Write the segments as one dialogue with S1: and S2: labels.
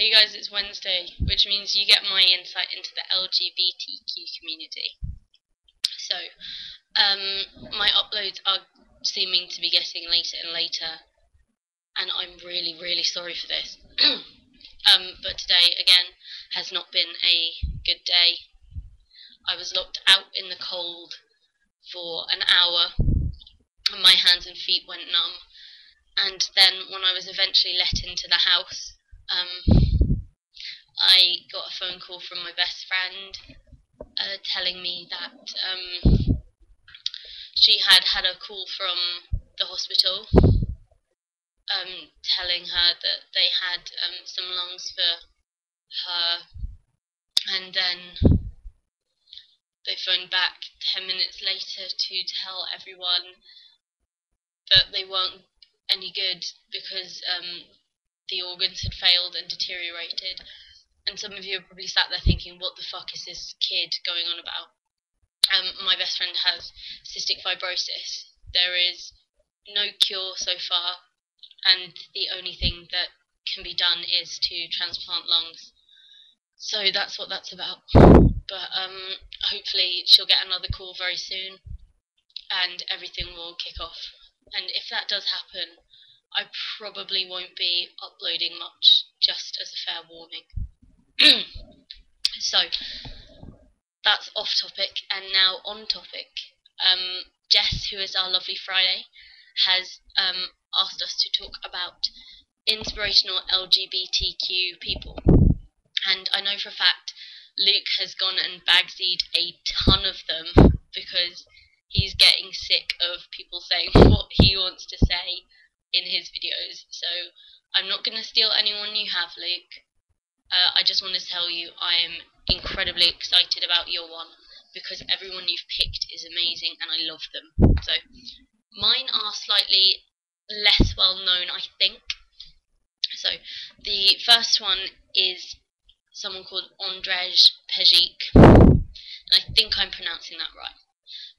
S1: Hey guys, it's Wednesday, which means you get my insight into the LGBTQ community. So, my uploads are seeming to be getting later and later, and I'm really sorry for this. But today, again, has not been a good day. I was locked out in the cold for an hour, and my hands and feet went numb. And then, when I was eventually let into the house, I got a phone call from my best friend telling me that she had had a call from the hospital telling her that they had some lungs for her, and then they phoned back 10 minutes later to tell everyone that they weren't any good because the organs had failed and deteriorated. And some of you are probably sat there thinking, what the fuck is this kid going on about? My best friend has cystic fibrosis. There is no cure so far, and the only thing that can be done is to transplant lungs. So that's what that's about. But hopefully she'll get another call very soon, and everything will kick off. And if that does happen, I probably won't be uploading much, just as a fair warning. So, that's off topic, and now on topic. Jess, who is our lovely Friday, has asked us to talk about inspirational LGBTQ people. And I know for a fact Luke has gone and bagsied a ton of them because he's getting sick of people saying what he wants to say in his videos. So I'm not going to steal anyone you have, Luke. I just want to tell you I am incredibly excited about your one because everyone you've picked is amazing and I love them. So mine are slightly less well known, I think. So the first one is someone called Andrej Pejic, and I think I'm pronouncing that right.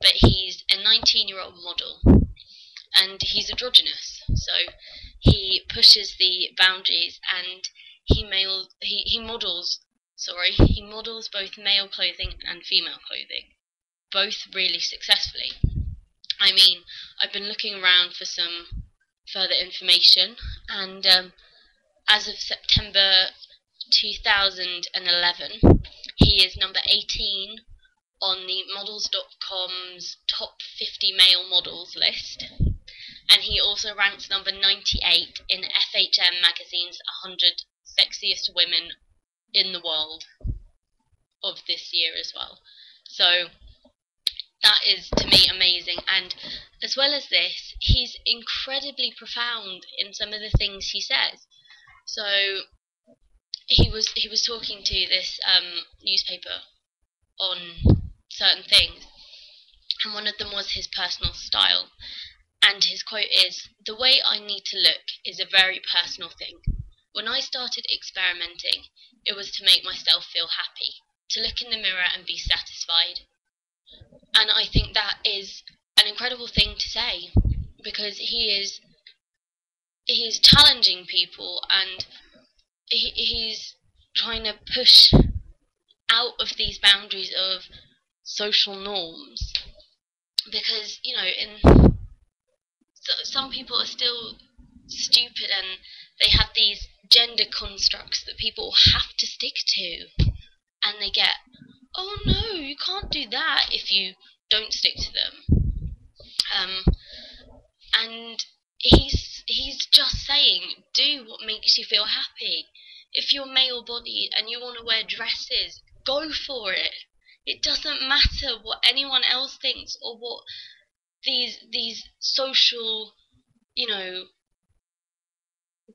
S1: But he's a 19-year-old model, and he's androgynous, so he pushes the boundaries, and he models both male clothing and female clothing, both really successfully. I mean, I've been looking around for some further information, and as of September 2011, he is number 18 on the models.com's top 50 male models list, and he also ranks number 98 in FHM magazine's 100 sexiest women in the world of this year as well. So that is, to me, amazing. And as well as this, he's incredibly profound in some of the things he says. So he was talking to this newspaper on certain things, and one of them was his personal style. And his quote is, "The way I need to look is a very personal thing. When I started experimenting, it was to make myself feel happy, to look in the mirror and be satisfied." And I think that is an incredible thing to say, because he is challenging people, and he's trying to push out of these boundaries of social norms, because, you know, some people are still stupid and they have these gender constructs that people have to stick to, and they get, oh no, you can't do that if you don't stick to them. And he's just saying, do what makes you feel happy. If you're male-bodied and you want to wear dresses, go for it. It doesn't matter what anyone else thinks or what these social, you know,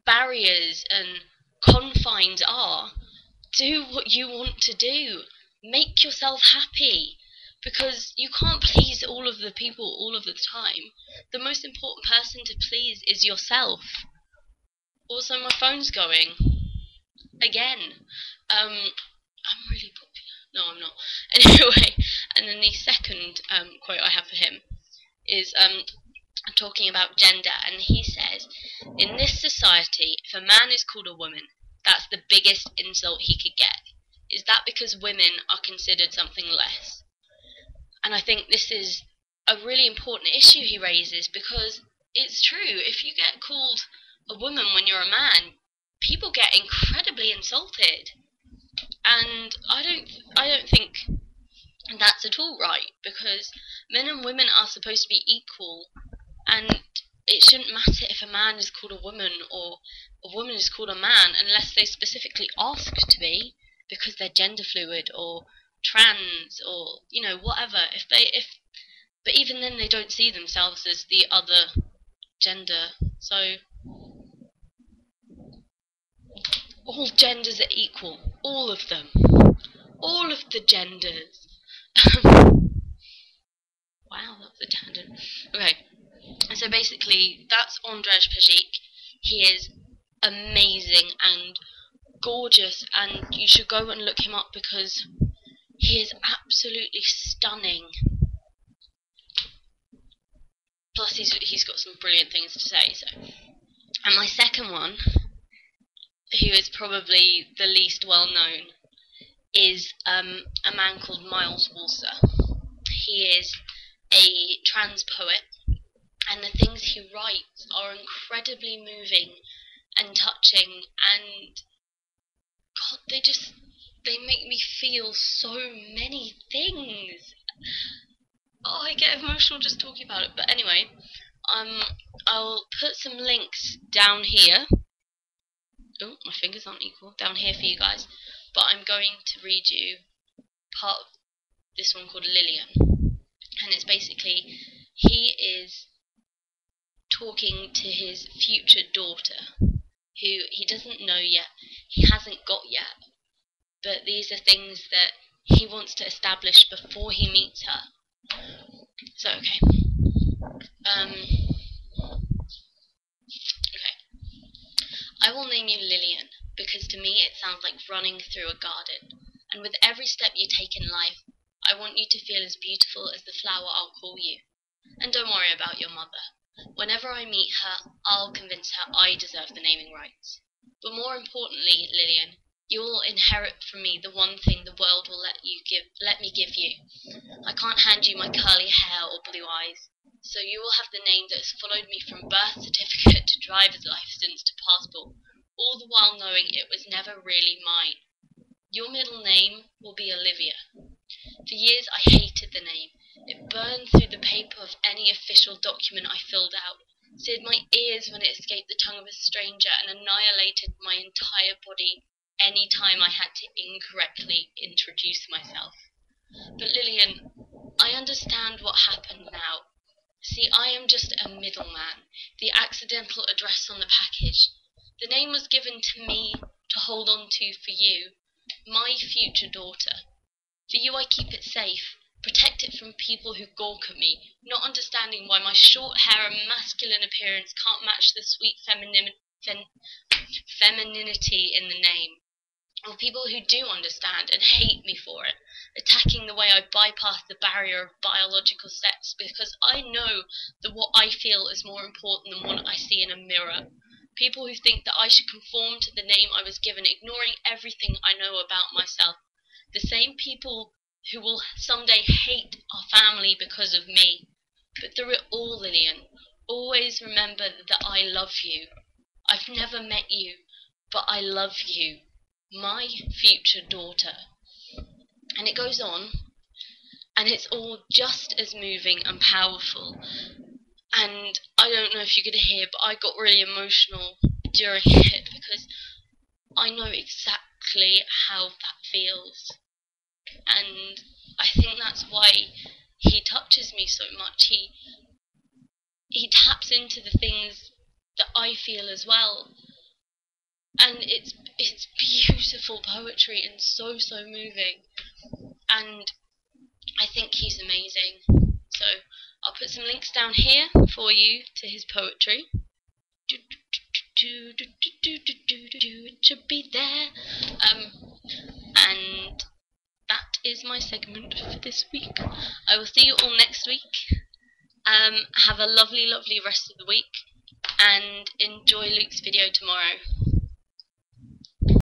S1: barriers and confines are. Do what you want to do. Make yourself happy, because you can't please all of the people all of the time. The most important person to please is yourself. Also, my phone's going again. I'm really popular. No, I'm not. Anyway, and then the second quote I have for him is talking about gender, and he says, "In this society, if a man is called a woman, That's the biggest insult he could get. Is that because women are considered something less? And I think this is a really important issue he raises, because it's true. If you get called a woman when you're a man, people get incredibly insulted. And I don't think that's at all right, because men and women are supposed to be equal, and it shouldn't matter if a man is called a woman or a woman is called a man unless they specifically ask to be, because they're gender fluid or trans or, you know, whatever. But even then they don't see themselves as the other gender. So all genders are equal, all of them, all of the genders. Wow, that was a tangent. Okay, so basically that's Andrej Pejic. He is amazing and gorgeous, and you should go and look him up because he is absolutely stunning. Plus he's got some brilliant things to say. So, and my second one, who is probably the least well known, is a man called Walser. He is a trans poet, and the things he writes are incredibly moving and touching, and God, they make me feel so many things. Oh, I get emotional just talking about it. But anyway, I'll put some links down here. Oh, my fingers aren't equal. Down here for you guys. But I'm going to read you part of this one called Lillian. And it's basically, he is talking to his future daughter, who he doesn't know yet, he hasn't got yet, but these are things that he wants to establish before he meets her. So, okay. Okay. I will name you Lillian, because to me it sounds like running through a garden, and with every step you take in life, I want you to feel as beautiful as the flower I'll call you. And don't worry about your mother. Whenever I meet her, I'll convince her I deserve the naming rights. But more importantly, Lillian, you will inherit from me the one thing the world will let me give you. I can't hand you my curly hair or blue eyes, so you will have the name that has followed me from birth certificate to driver's license to passport, all the while knowing it was never really mine. Your middle name will be Olivia. For years I hated the name. It burned through the paper of any official document I filled out, seared my ears when it escaped the tongue of a stranger, and annihilated my entire body any time I had to incorrectly introduce myself. But Lillian, I understand what happened now. See, I am just a middleman, the accidental address on the package. The name was given to me to hold on to for you, my future daughter. For you I keep it safe, protect it from people who gawk at me, not understanding why my short hair and masculine appearance can't match the sweet femininity in the name. Or people who do understand and hate me for it, attacking the way I bypass the barrier of biological sex because I know that what I feel is more important than what I see in a mirror. People who think that I should conform to the name I was given, ignoring everything I know about myself. The same people who will someday hate our family because of me. But through it all, Lillian, always remember that I love you. I've never met you, but I love you. My future daughter. And it goes on, and it's all just as moving and powerful. And I don't know if you could hear, but I got really emotional during it because I know exactly how that feels. And I think that's why he touches me so much. He taps into the things that I feel as well. And it's beautiful poetry and so moving. And I think he's amazing. So I'll put some links down here for you to his poetry. It should be there. And that is my segment for this week. I will see you all next week. Have a lovely rest of the week, and enjoy Luke's video tomorrow.